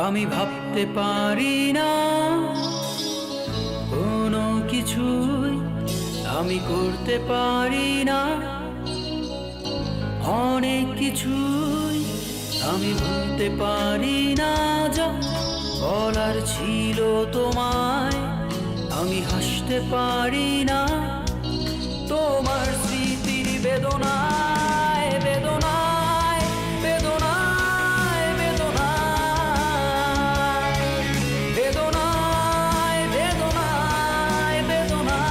আমি ভাবতে পারি না কোনো কিছুই আমি করতে পারি না, অনেক কিছুই আমি বলতে পারি না। যা বলার ছিল তোমায় আমি হাসতে পারি না, তোমার স্মৃতির বেদনায় বেদনায় বেদনায় বেদনায় বেদনায় বেদনায় বেদনায়।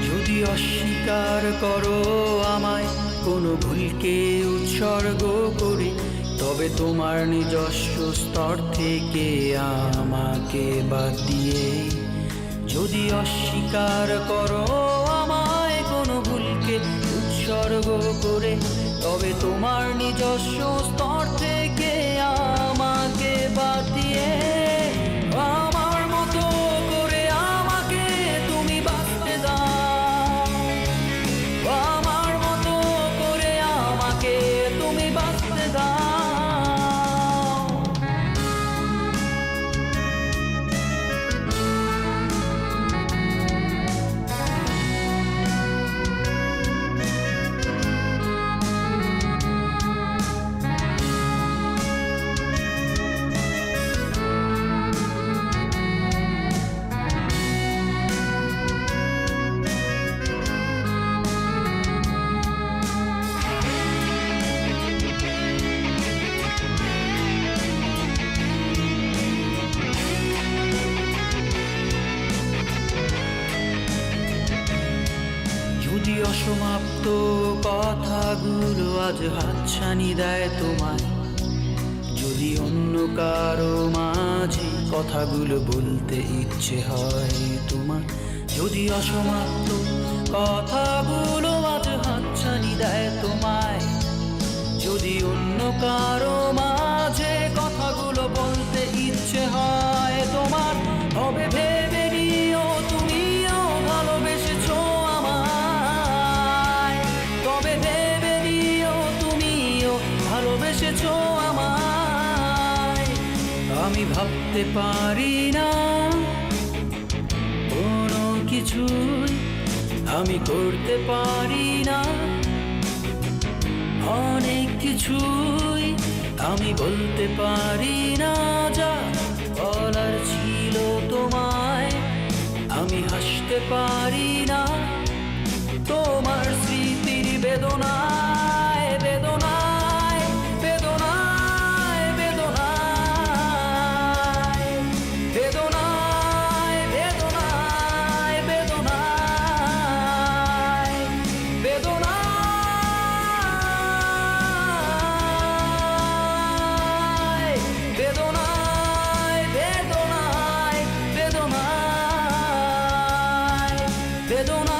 যদি অস্বীকার করো আমায় কোনো ভুলকে উৎসর্গ করে, তবে তোমার নিজস্ব স্তর থেকে আমাকে বাদ দিয়ে। যদি অস্বীকার করো আমায় কোনো ভুলকে উৎসর্গ করে, তবে তোমার নিজস্ব স্তর থেকে আমাকে বাদ দিয়ে। আমার মতো করে আমাকে তুমি বাঁচতে দাও, আমার মতো করে আমাকে তুমি বাঁচতে দাও। যদি অসমাপ্ত কথাগুলো আজ হাতছানি দেয় তোমায়, যদি অন্য কারো মাঝে কথাগুলো বলতে ইচ্ছে হয় তোমার, যদি অসমাপ্ত কথাগুলো আজ হাতছানি দেয় তোমায়, যদি অন্য কারো মাঝে কথাগুলো বলতে ইচ্ছে হয় তোমার, তবে ভেবে নিও তুমিও ভালোবেসেছো আমায়, তবে ভেবে নিও তুমিও ভালোবেসেছো আমায়। আমি ভাবতে পারি না কোনো কিছুই আমি করতে পারি না, অনেক কিছুই আমি বলতে পারি না। যা বলার ছিল তোমায় আমি হাসতে পারি না, তোমার স্মৃতির বেদনায় বেদনায় বেদনায় বেদনায় বেদনায় বেদনায় বেদনায় বেদনায় বেদনায় বেদনায় বেদনায় বেদনায়।